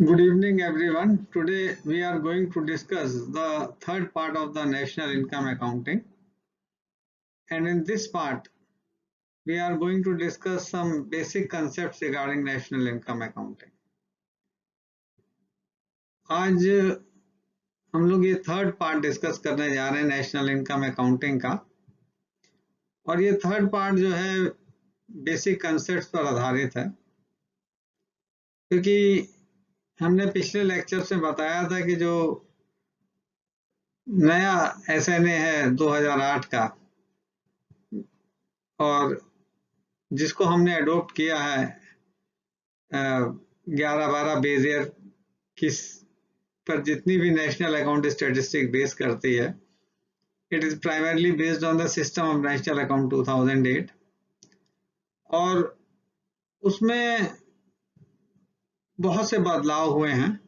Good evening, everyone. Today we are going to discuss the third part of the national income accounting. And in this part, we are going to discuss some basic concepts regarding national income accounting. आज हम लोग ये third part discuss करने जा रहे हैं national income accounting का, और ये थर्ड पार्ट जो है बेसिक कंसेप्ट्स पर आधारित है, क्योंकि हमने पिछले लेक्चर से बताया था कि जो नया SNA है 2008 का, और जिसको हमने अडोप्ट किया है 11-12 बेजियर किस पर जितनी भी नेशनल अकाउंट स्टैटिस्टिक बेस करती है, it is primarily based on the system of national account 2008, और उसमें बहुत से बदलाव हुए हैं,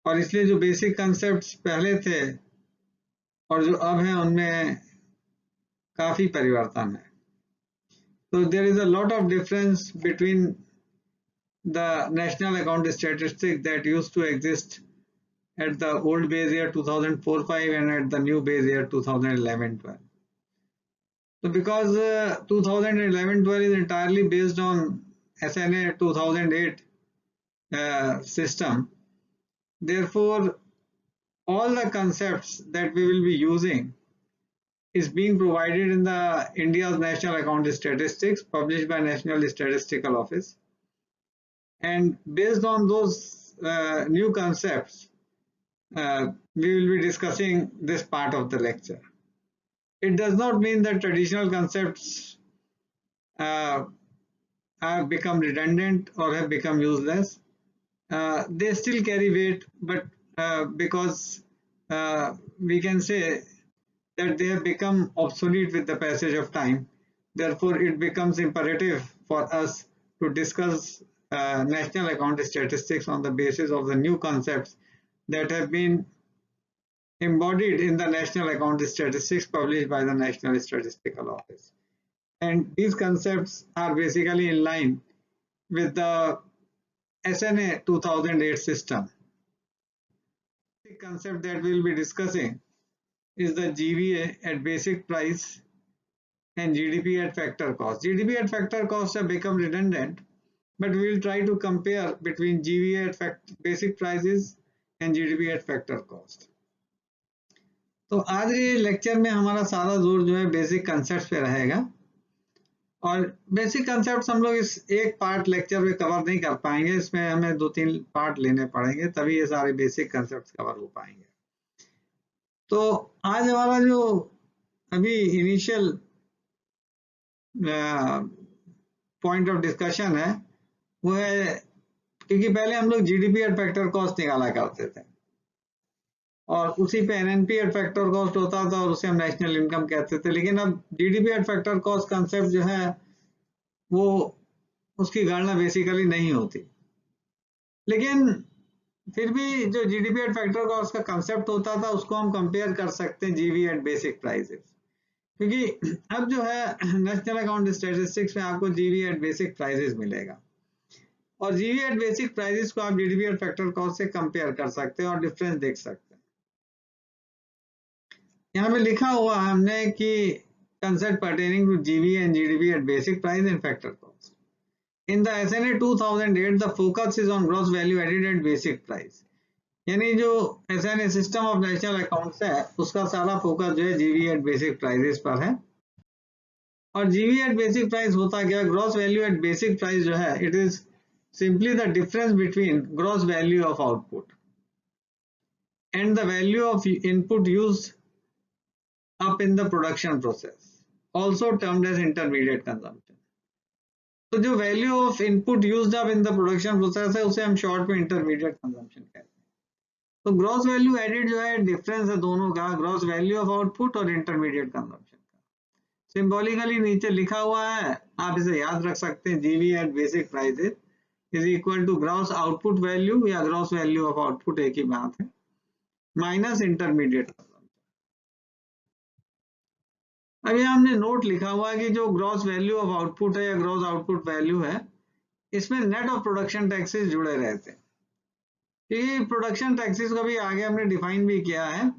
और इसलिए जो बेसिक कंसेप्ट्स पहले थे और जो अब हैं उनमें काफी परिवर्तन है. So there is a lot of difference between the national account statistic that used to exist at the old base year 2004-05 and at the new base year 2011-12. So because 2011-12 is entirely based on SNA 2008 system, therefore all the concepts that we will be using is being provided in the India's National Account Statistics published by National Statistical Office, and based on those new concepts we will be discussing this part of the lecture. It does not mean that traditional concepts have become redundant or have become useless. They still carry weight, but because we can say that they have become obsolete with the passage of time, therefore it becomes imperative for us to discuss national account statistics on the basis of the new concepts that have been embodied in the National Account Statistics published by the National Statistical Office. And these concepts are basically in line with the SNA 2008 system. The concept that we will be discussing is the GVA at basic price and GDP at factor cost. GDP at factor cost have become redundant, but we will try to compare between GVA at basic prices and GDP at factor cost. तो आज के lecture में हमारा सारा जोर जो है basic concept पे रहेगा, और बेसिक कंसेप्ट हम लोग इस एक पार्ट लेक्चर में कवर नहीं कर पाएंगे, इसमें हमें 2-3 पार्ट लेने पड़ेंगे, तभी ये सारे बेसिक कंसेप्ट कवर हो पाएंगे. तो आज हमारा जो अभी इनिशियल पॉइंट ऑफ डिस्कशन है वो है, क्योंकि पहले हम लोग जीडीपी एट फैक्टर कॉस्ट निकाला करते थे और उसी पे एनएनपी एट फैक्टर कॉस्ट होता था और उसे हम नेशनल इनकम कहते थे, लेकिन अब GDP at factor cost concept जो है वो उसकी गणना बेसिकली नहीं होती, लेकिन फिर भी जो जीडीपी एट फैक्टर कॉस्ट का कंसेप्ट होता था उसको हम कंपेयर कर सकते हैं जीवी एट बेसिक प्राइसेस, क्योंकि अब जो है नेशनल अकाउंट स्टैटिस्टिक्स में आपको जीवी एट बेसिक प्राइसेस मिलेगा, और जीवी एट बेसिक प्राइसेस को आप जीडीपी एट फैक्टर कॉस्ट से कंपेयर कर सकते हैं और डिफरेंस देख सकते हैं. यहाँ पे लिखा हुआ है हमने कि concept pertaining to GVA and GDP at basic price and factor cost. In the SNA 2008, the focus is on gross value added at basic price. यानी जो SNA system of national accounts है उसका सारा फोकस जो है GVA at basic prices पर है, और GVA at basic price होता क्या, gross value at basic price जो है it is simply the difference between gross value of output and the value of input used up in the production process, also termed as intermediate consumption. तो जो value of input used up in the production process है उसे हम short में intermediate consumption कहते हैं. तो gross value added जो है डिफरेंस है दोनों का, ग्रॉस वैल्यू ऑफ आउटपुट और इंटरमीडिएट कंजम्पशन का. सिंबॉलिकली नीचे लिखा हुआ है, आप इसे याद रख सकते हैं, GV at basic prices is equal to gross output value या ग्रॉस वैल्यू ऑफ आउटपुट, एक ही बात है, माइनस इंटरमीडिएट. अब यहाँ हमने नोट लिखा हुआ है कि जो ग्रॉस वैल्यू ऑफ आउटपुट है या ग्रॉस आउटपुट वैल्यू है, इसमें नेट ऑफ प्रोडक्शन टैक्सेस जुड़े रहते हैं. क्योंकि प्रोडक्शन टैक्सेस को भी आगे हमने डिफाइन भी किया है,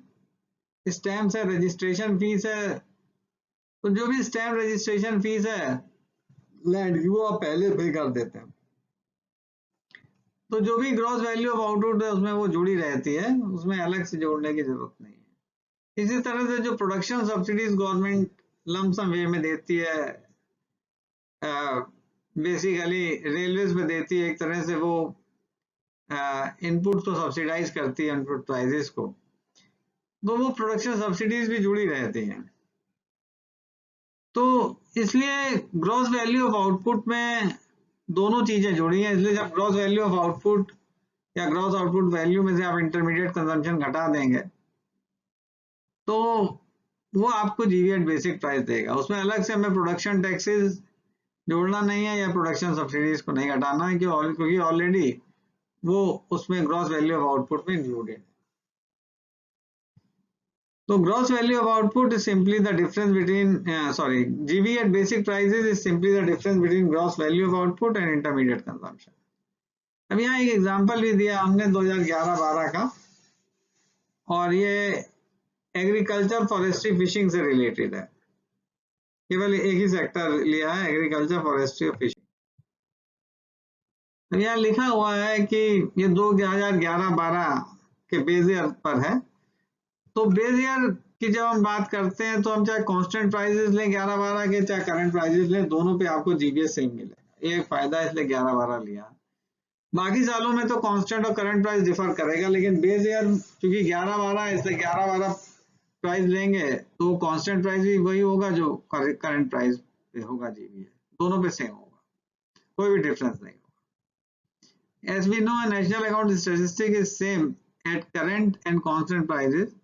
स्टैम्प है, रजिस्ट्रेशन फीस है, तो जो भी स्टैम्प रजिस्ट्रेशन फीस है लैंड की वो आप पहले पे कर देते हैं, तो जो भी ग्रॉस वैल्यू ऑफ आउटपुट है उसमें वो जुड़ी रहती है, उसमें अलग से जोड़ने की जरूरत नहीं है। इसी तरह से जो प्रोडक्शन सब्सिडीज गवर्नमेंट लमसम वे में देती है, बेसिकली रेलवेज में देती है, एक तरह से वो इनपुट को सब्सिडाइज करती है इनपुट प्राइजेस को, तो वो प्रोडक्शन सब्सिडीज भी जुड़ी रहती हैं। तो इसलिए ग्रॉस वैल्यू ऑफ आउटपुट में दोनों चीजें जुड़ी हैं, इसलिए जब ग्रॉस वैल्यू ऑफ आउटपुट या ग्रॉस आउटपुट वैल्यू में से आप इंटरमीडिएट कंजम्पशन घटा देंगे तो वो आपको जीवीएट बेसिक प्राइस देगा। उसमें अलग से हमें प्रोडक्शन टैक्सेस जोड़ना नहीं है या प्रोडक्शन सब्सिडीज को नहीं घटाना है, क्योंकि ऑलरेडी वो उसमें ग्रॉस वैल्यू ऑफ आउटपुट में इंक्लूडेड है। So gross value of output is simply the difference between GV at basic prices is simply the difference between gross value of output and intermediate consumption. अब यहाँ एक example भी दिया हमने 2011-12 का, और ये एग्रीकल्चर फॉरेस्ट्री फिशिंग से रिलेटेड है, केवल एक ही सेक्टर लिया है, एग्रीकल्चर फॉरेस्ट्री और फिशिंग। अब यहाँ लिखा हुआ है कि ये 2011-12 के बेस ईयर पर है, तो बेस ईयर की जब हम बात करते हैं तो हम चाहे कांस्टेंट प्राइसेस लें 11-12 के, चाहे करंट प्राइसेस लें, दोनों पे आपको जीवीएस सेम मिलेगा। ये फायदा है, इसलिए 11-12 लिया। बाकी सालों में तो कांस्टेंट और करंट प्राइस डिफर करेगा, लेकिन बेस ईयर क्योंकि 11-12 है इसलिए 11-12 प्राइस लेंगे तो कांस्टेंट प्राइस भी वही होगा जो करंट प्राइस पे होगा, जीवीएस दोनों पे सेम होगा, कोई भी डिफरेंस नहीं होगा। As we know, a national account statistic is same at current and constant prices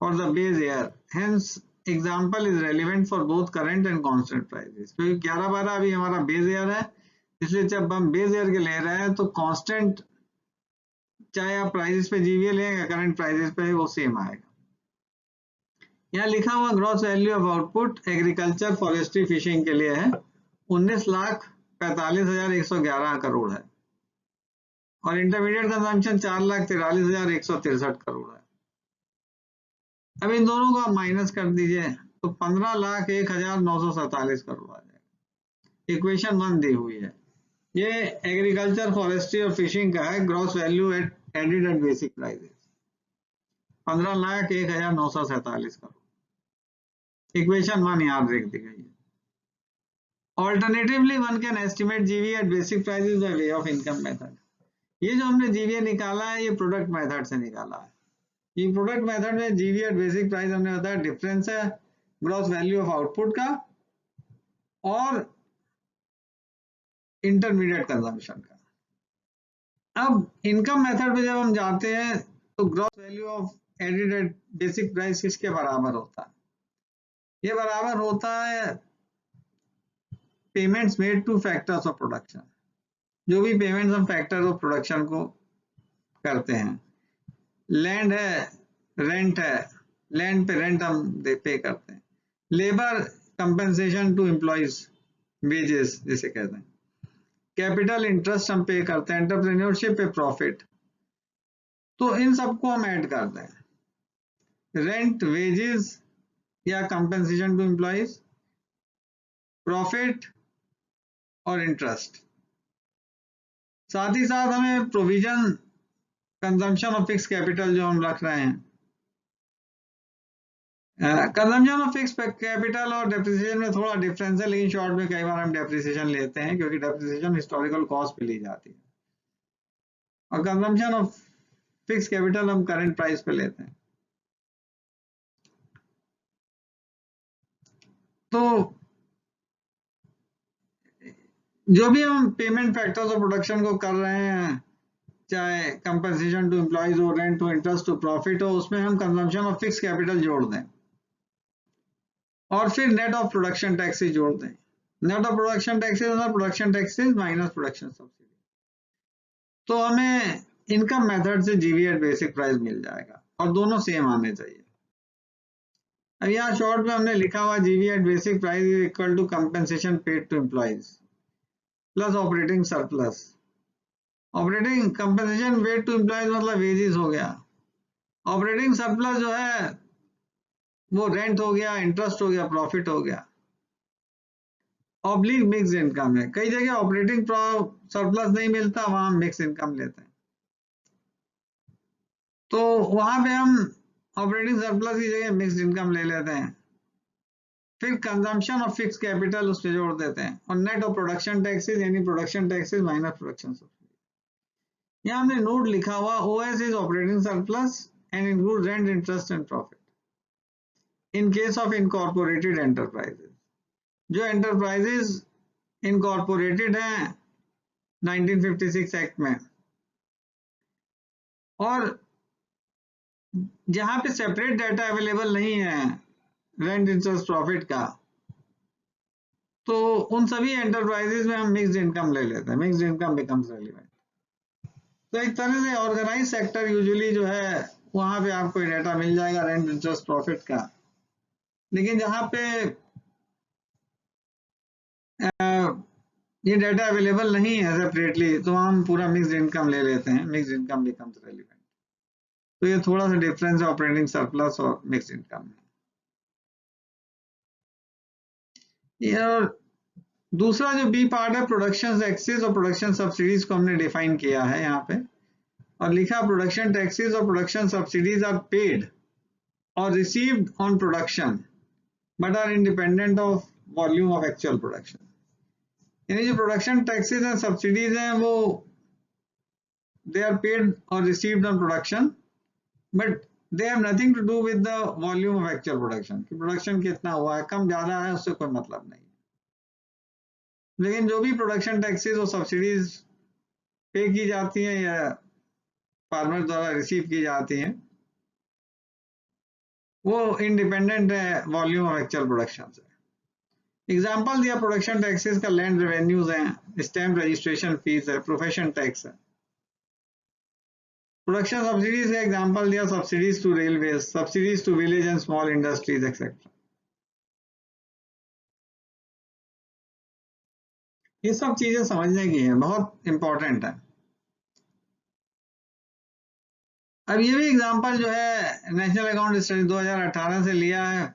for the base year. Hence, example is relevant for both current and constant prices. क्योंकि 11-12 अभी हमारा बेस ईयर है, इसलिए जब हम base year के ले रहे हैं तो कांस्टेंट चाहे आप प्राइसेस पे जीवीए लें या करंट प्राइसेस पे, वो सेम आएगा। यहाँ लिखा हुआ gross value of output agriculture forestry fishing के लिए है 19,45,111 करोड़ है, और इंटरमीडिएट कंजम्पशन 4,43,163 करोड़ है। अब इन दोनों को आप माइनस कर दीजिए तो 15,01,947 करोड़ आ जाएगा। इक्वेशन 1 दी हुई है, ये एग्रीकल्चर फॉरेस्ट्री और फिशिंग का है, gross value added at basic prices 15,01,947 crore. Equation 1 यहाँ लिख दी गई है। Alternatively one can estimate GV at basic prices by way of income method. ये जो हमने जीवीए निकाला है ये प्रोडक्ट मेथड से निकाला है। ये प्रोडक्ट मेथड में जीवी एट बेसिक प्राइस हमने बताया डिफरेंस है ग्रॉस वैल्यू ऑफ आउटपुट का और इंटरमीडिएट कंजम्पशन का। अब इनकम मेथड में जब हम जाते हैं तो gross value of added at basic price किसके बराबर होता है? ये बराबर होता है payments made to factors of production. जो भी पेमेंट्स हम फैक्टर ऑफ प्रोडक्शन को करते हैं, लैंड है, रेंट है, लैंड पे रेंट हम पे करते हैं, labour compensation to employees wages जिसे कहते हैं, कैपिटल इंटरेस्ट हम पे करते हैं, एंटरप्रेन्योरशिप पे प्रॉफिट, तो इन सबको हम ऐड करते हैं, रेंट, वेजेस या कंपेंसेशन टू एम्प्लॉइज, प्रॉफिट और इंटरेस्ट। साथ ही साथ हमें provision consumption of fix capital जो हम रख रहे हैं, कंजम्पशन ऑफ फिक्स कैपिटल और डेप्रिसिएशन में थोड़ा डिफरेंस है, लेकिन शॉर्ट में कई बार हम डेप्रिसिएशन लेते हैं क्योंकि डेप्रिसिएशन हिस्टोरिकल कॉस्ट पे ली जाती है, और कंजम्पशन ऑफ फिक्स कैपिटल हम करंट प्राइस पे लेते हैं। तो जो भी हम पेमेंट फैक्टर्स ऑफ प्रोडक्शन को कर रहे हैं, चाहे कंपनसेशन टू एम्प्लॉइज हो, रेंट हो, इंटरेस्ट हो, प्रॉफिट हो, उसमें हम कंजम्पशन ऑफ फिक्स कैपिटल जोड़ दें और फिर नेट ऑफ प्रोडक्शन टैक्सेस जोड़ दें। नेट ऑफ प्रोडक्शन टैक्सेस मतलब production taxes minus production subsidy, तो हमें इनकम मेथड से जीवी एट बेसिक प्राइस मिल जाएगा और दोनों सेम आने चाहिए। अब यहाँ शॉर्ट में हमने लिखा हुआ GV at basic price is equal to compensation paid to employees plus operating surplus operating compensation paid to employees मतलब वेजेस हो गया। ऑपरेटिंग सरप्लस जो है वो रेंट हो गया, इंटरेस्ट हो गया, प्रॉफिट हो गया। ऑब्लिक मिक्स इनकम है, कई जगह ऑपरेटिंग सरप्लस नहीं मिलता, वहां मिक्स इनकम लेते हैं। तो वहां पे हम ऑपरेटिंग सरप्लस की जगह मिक्स इनकम ले लेते हैं। फिर कंजम्पशन ऑफ फिक्स कैपिटल उस पर जोड़ देते हैं, और नेट ऑफ प्रोडक्शन टैक्सेस यानी production taxes minus production subsidy. यहाँ हमने नोट लिखा हुआ OS is operating surplus and include rent, interest and profit in case of incorporated enterprises. जो एंटरप्राइजेज इनकॉर्पोरेटेड हैं 1956 एक्ट में, और जहां पे सेपरेट डाटा अवेलेबल नहीं है रेंट, इंटरेस्ट, प्रॉफिट का, तो उन सभी एंटरप्राइजेज में हम मिक्स्ड इनकम ले लेते हैं। Mixed income becomes relevant. तो एक तरह से ऑर्गेनाइज सेक्टर यूजुअली जो है वहां पे आपको डाटा मिल जाएगा रेंट, इंटरेस्ट, प्रॉफिट का। लेकिन जहां पे ये डाटा अवेलेबल नहीं है सेपरेटली, तो हम पूरा मिक्स्ड इनकम ले लेते हैं। Mixed income becomes relevant. तो ये थोड़ा सा डिफरेंस है ऑपरेटिंग सरप्लस और मिक्स्ड इनकम में। और दूसरा जो बी पार्ट है प्रोडक्शन टैक्सेस और प्रोडक्शन सब्सिडीज को हमने डिफाइन किया है यहाँ पे, और लिखा प्रोडक्शन टैक्सेस और प्रोडक्शन सब्सिडीज आर पेड और received on production but are independent of volume of actual production. यानी जो प्रोडक्शन टैक्सेस एंड सब्सिडीज हैं वो दे आर पेड और received on production, but they have nothing to do with the volume of actual production कि production कितना हुआ है, कम ज्यादा है, उससे कोई मतलब नहीं। लेकिन जो भी प्रोडक्शन टैक्सेस और सब्सिडीज पे की जाती हैं या फार्मर द्वारा रिसीव की जाती हैं, वो इंडिपेंडेंट है वॉल्यूम ऑफ एक्चुअल प्रोडक्शन से। एग्जाम्पल दिया प्रोडक्शन टैक्सेस का, लैंड रेवेन्यूज हैं, स्टैम्प रजिस्ट्रेशन फीस है, प्रोफेशन टैक्स है। प्रोडक्शन सब्सिडीज का एग्जाम्पल दिया subsidies to railway, subsidies to village and small industries etcetera. ये सब चीजें समझने की है, बहुत इंपॉर्टेंट है। अब ये भी एग्जाम्पल जो है नेशनल अकाउंट स्टडी 2018 से लिया है,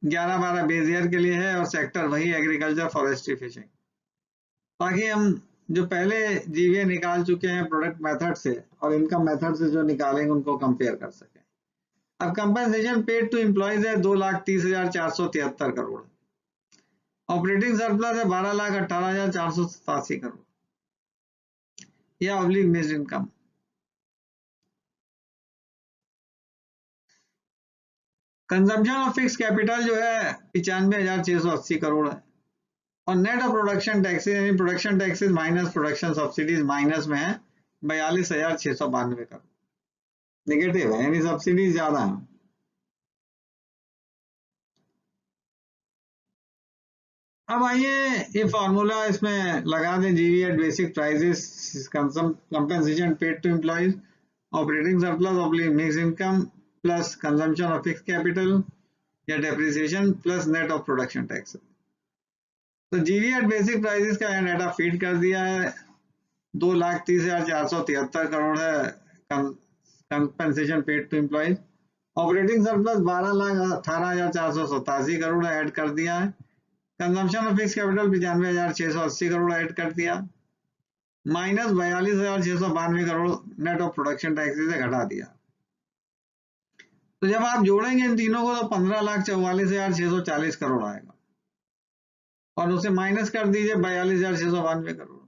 11-12 बेस ईयर के लिए है, और सेक्टर वही एग्रीकल्चर, फॉरेस्ट्री, फिशिंग, ताकि हम जो पहले जीवीए निकाल चुके हैं प्रोडक्ट मेथड से और इनकम मेथड से जो निकालेंगे उनको कंपेयर कर सकें। अब कंपनसेशन पेड टू एम्प्लॉइज है 2,30,473 करोड़। ऑपरेटिंग सरप्लस है 12,18,487 करोड़, या oblique mixed income. Consumption of fix capital जो है 95,680 करोड़ है, और नेट ऑफ प्रोडक्शन टैक्सेस यानी production taxes minus production subsidies minus में है 42,692 करोड़, नेगेटिव है, यानी सब्सिडीज ज्यादा है। अब आइए ये फॉर्मूला इसमें लगा दें, GV at basic prices compensation paid to employees, operating surplus oblique mix income plus consumption of fix capital या depreciation plus net of production tax. तो जीवी एट बेसिक प्राइसेस का डाटा फीड कर दिया है, 2,30,473 करोड़ है compensation paid to employees. Operating surplus 12,18,487 crore add कर दिया है। Consumption of fix capital 95,680 crore add कर दिया, minus 42,692 crore net of production taxes से घटा दिया। तो जब आप जोड़ेंगे इन तीनों को तो 15,44,640 करोड़ आएगा, और उसे माइनस कर दीजिए 42,692 करोड़,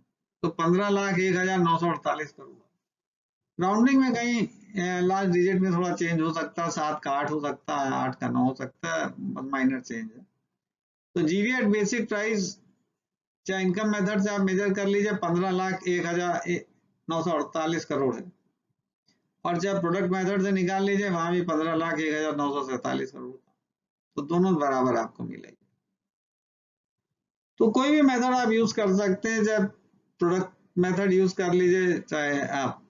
तो 15,01,948 करोड़। राउंडिंग में कहीं लास्ट डिजिट में थोड़ा चेंज हो सकता है, 7 का 8 हो सकता है, 8 का 9 हो सकता है, माइनर चेंज है। तो जीवी एट बेसिक प्राइस चाहे इनकम मेथड से आप मेजर कर लीजिए 15,01,948 करोड़ है, और चाहे प्रोडक्ट मेथड से निकाल लीजिए वहां भी 15,01,947 करोड़, तो दोनों बराबर आपको मिलेगी। तो कोई भी मेथड आप यूज कर सकते हैं, चाहे प्रोडक्ट मेथड यूज कर लीजिए, चाहे आप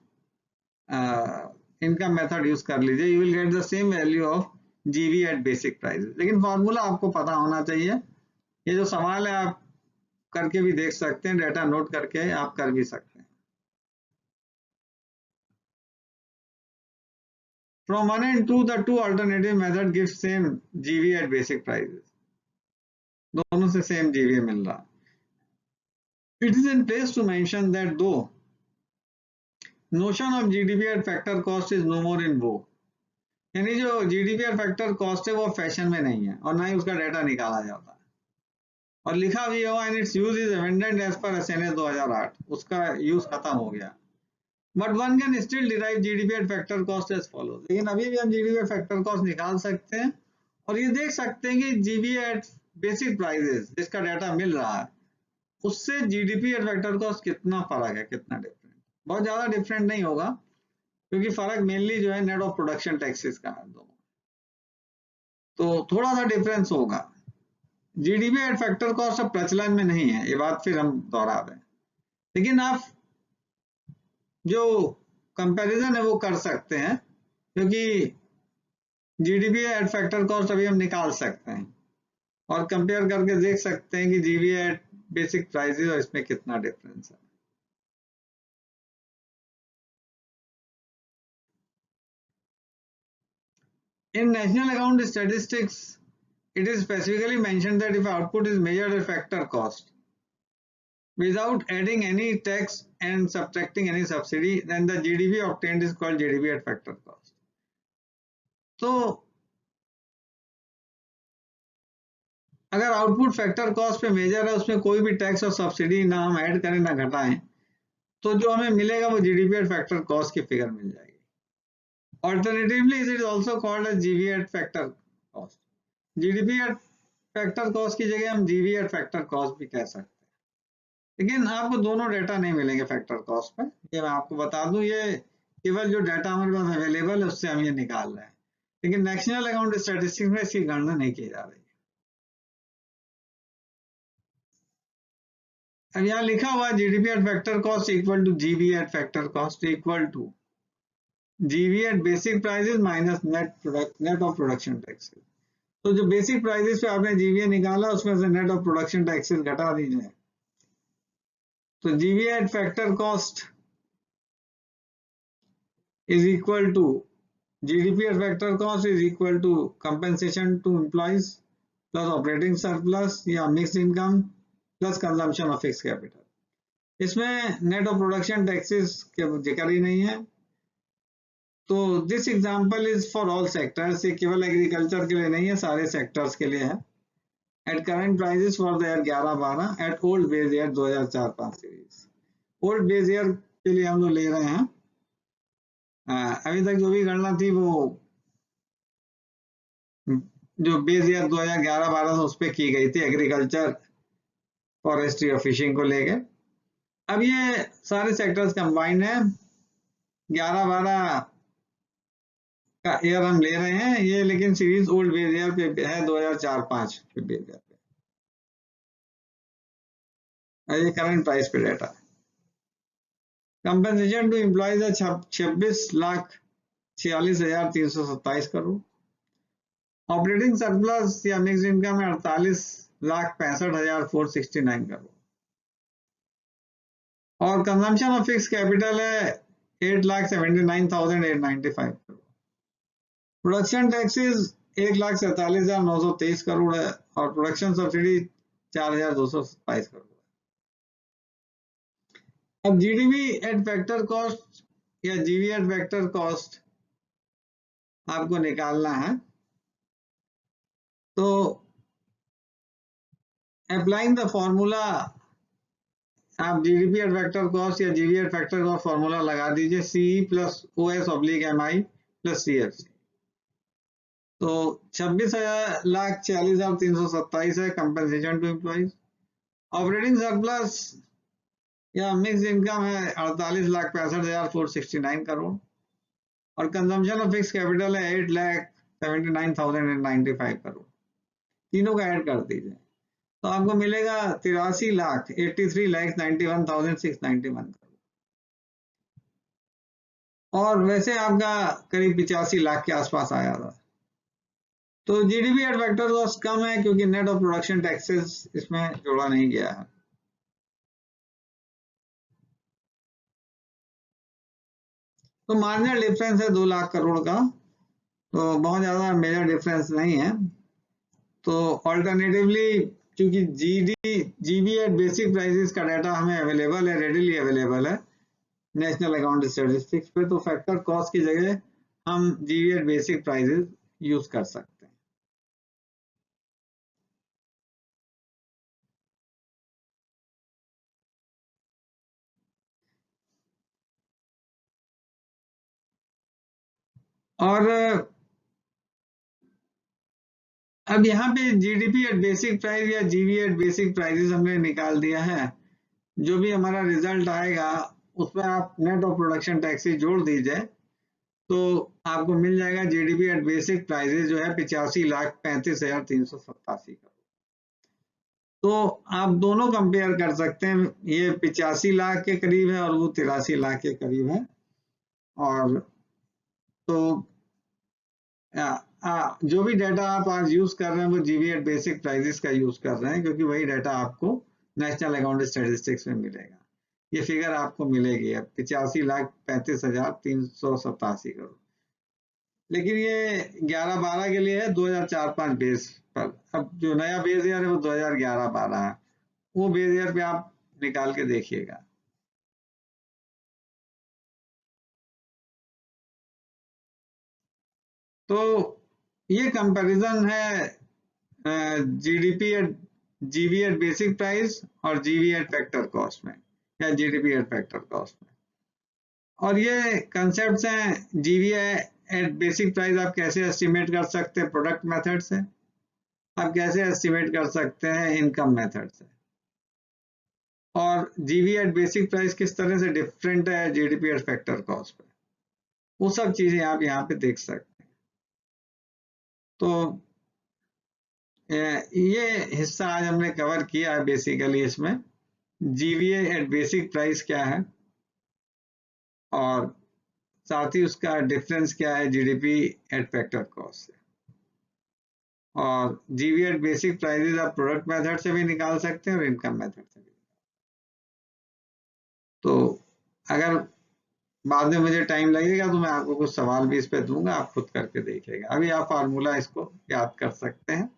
इनकम मेथड यूज कर लीजिए, you will get the same value of जीवी एट बेसिक प्राइस। लेकिन फॉर्मूला आपको पता होना चाहिए। ये जो सवाल है आप करके भी देख सकते हैं, डाटा नोट करके आप कर भी सकते हैं। From 1 and 2, the two alternative method gives same GV at basic prices. दोनों से same GV मिल रहा. It is in place to mention that though notion of GDP at factor cost is no more in vogue, यानी जो GDP at factor cost है वो fashion में नहीं है और ना ही उसका डाटा निकाला जाता है और लिखा भी हुआ and its use is amended as per SNA 2008, उसका यूज खत्म हो गया. But one can still derive GDP at factor cost as follows. लेकिन अभी भी हम GDP at factor cost निकाल सकते हैं और ये देख सकते हैं कि GDP at basic prices जिसका डाटा मिल रहा है उससे GDP at factor cost कितना फर्क है, कितना डिफरेंट. बहुत ज्यादा डिफरेंट नहीं होगा क्योंकि फर्क मेनली जो है नेट ऑफ प्रोडक्शन टैक्सेस का है दोनों, तो थोड़ा सा डिफरेंस होगा. GDP एट फैक्टर कॉस्ट अब प्रचलन में नहीं है, ये बात फिर हम दोहरा दें, लेकिन आप जो कंपैरिजन है वो कर सकते हैं क्योंकि GDP एट फैक्टर कॉस्ट अभी हम निकाल सकते हैं और कंपेयर करके देख सकते हैं कि GDP एट बेसिक प्राइसेस और इसमें कितना डिफरेंस है. In national account statistics, it is specifically mentioned that if output is measured at factor cost without adding any tax and subtracting any subsidy, then the GDP obtained is called GDP at factor cost. तो अगर output factor cost पे major है, उसमें कोई भी tax और subsidy ना हम ऐड करें ना घटाएं, तो जो हमें मिलेगा वो GDP at factor cost की फिगर मिल जाएगी. Alternatively, it is also called as GV at factor cost. GDP at factor cost की जगह हम GV at factor cost भी कह सकते हैं, लेकिन आपको दोनों डेटा नहीं मिलेंगे फैक्टर कॉस्ट पे. ये मैं आपको बता दूं, ये केवल जो डेटा हमारे पास अवेलेबल है उससे हम ये निकाल रहे हैं, लेकिन नेशनल अकाउंट स्टैटिस्टिक्स में इसकी गणना नहीं की जा रही. अब यहाँ लिखा हुआ GDP at factor cost equal to GV at factor cost equal to GV at basic prices minus net of production taxes. तो जो बेसिक प्राइसेस पे आपने GVA निकाला उसमें से नेट ऑफ प्रोडक्शन टैक्सेस घटा दीजिए, तो GV at factor cost is equal to GDP at factor cost is equal to compensation to employees plus operating surplus या mixed income plus consumption of fixed capital. इसमें net of production taxes के जिक्र ही नहीं है. तो this example is for all sectors, ये केवल agriculture के लिए नहीं है, सारे सेक्टर्स के लिए है. At current prices for the year 11-12 at old base year 2004-5 series. Old base year के लिए हम लोग ले रहे हैं. अभी तक जो भी गणना थी वो जो बेस ईयर 2011-12 उस पर की गई थी एग्रीकल्चर, फॉरेस्ट्री और फिशिंग को लेके. अब ये सारे सेक्टर्स कंबाइंड है. 11-12 का ईयर हम ले रहे हैं ये, लेकिन सीरीज ओल्ड बेस ईयर पे है 2004-5 के बेस ईयर पे. ये करंट प्राइस पे डेटा. कंपनसेशन टू एम्प्लॉइज है 26,46,327 करोड़. ऑपरेटिंग सरप्लस या मिक्स इनकम है 48,65,469 करोड़. और कंजम्पशन ऑफ फिक्स कैपिटल है 8,79,895 करोड़. प्रोडक्शन टैक्सेस 1,47,923 करोड़ है और प्रोडक्शन सब्सिडी 4,227 करोड़. अब GDP एट फैक्टर कॉस्ट या GV एट फैक्टर कॉस्ट आपको निकालना है, तो अप्लाइंग द फॉर्मूला आप GDP एट फैक्टर कॉस्ट या GV eight factor cost formula लगा दीजिए, CE plus OS/MI plus CFC. तो 26,40,327 है compensation to employees. Operating surplus या मिक्स इनकम है 48,65,469 करोड़ और कंजम्पशन ऑफ फिक्स कैपिटल है 8,79,095 करोड़. तीनों का ऐड कर दीजिए तो आपको मिलेगा 83,83,91,691 करोड़. और वैसे आपका करीब 85 लाख के आसपास आया था. तो GDP एट फैक्टर कॉस्ट कम है क्योंकि नेट ऑफ प्रोडक्शन टैक्सेस इसमें जोड़ा नहीं गया है. तो मार्जिनल डिफरेंस है 2 लाख करोड़ का. तो बहुत ज़्यादा मेजर डिफरेंस नहीं है। तो ऑल्टरनेटिवली क्योंकि जीबी एट बेसिक प्राइसेस का डाटा हमें अवेलेबल है, रेडिली अवेलेबल है नेशनल अकाउंट स्टेटिस्टिक्स पे, तो फैक्टर कॉस्ट की जगह हम GV at basic prices use कर सकते हैं। और अब यहाँ पे जीडीपी एट बेसिक प्राइस या जीबी एट बेसिक प्राइसेस हमने निकाल दिया है। जो भी हमारा रिजल्ट आएगा उसमें आप नेट ऑफ प्रोडक्शन टैक्सेस जोड़ दीजिए, तो आपको मिल जाएगा जीडीपी एट बेसिक प्राइसेस जो है 85,35,387 करोड़। तो आप दोनों कंपेयर कर सकते हैं, ये 85 लाख के करीब है और वो 83 लाख के करीब है। और तो जो भी डाटा आप आज यूज कर रहे हैं वो जीबी एट बेसिक प्राइसेस का यूज कर रहे हैं, क्योंकि वही डाटा आपको नेशनल अकाउंट स्टेटिस्टिक्स में मिलेगा। ये फिगर आपको मिलेगी अब 85,35,387 करोड़। लेकिन ये 11-12 के लिए है 2004-5 बेस पर। अब जो नया बेस ईयर है वो 2011-12 है, वो बेस ईयर पे आप निकाल के देखिएगा। तो ये कंपैरिजन है GDP at GV at basic price और जीबी एट फैक्टर कॉस्ट में, या जीडीपी एट फैक्टर कॉस्ट में। और ये कंसेप्ट्स हैं। जीबी एट बेसिक प्राइस आप कैसे एस्टिमेट कर सकते हैं प्रोडक्ट मेथड से, आप कैसे एस्टिमेट कर सकते हैं इनकम मेथड से, और जीबी एट बेसिक प्राइस किस तरह से डिफरेंट है जीडीपी एट फैक्टर कॉस्ट पे, वो सब चीजें आप यहाँ पे देख सकते हैं। तो ये हिस्सा आज हमने कवर किया है बेसिकली। इसमें जीवीए एट बेसिक प्राइस क्या है और साथ ही उसका डिफरेंस क्या है जीडीपी एट फैक्टर कॉस्ट से। और जीवीए एट बेसिक प्राइसेस आप प्रोडक्ट मेथड से भी निकाल सकते हैं और इनकम मेथड से भी। तो अगर बाद में मुझे टाइम लगेगा तो मैं आपको कुछ सवाल भी इस पे दूंगा, आप खुद करके देखिएगा। अभी आप फार्मूला इसको याद कर सकते हैं।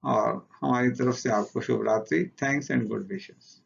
और हमारी तरफ से आपको शुभ रात्रि। Thanks and good wishes.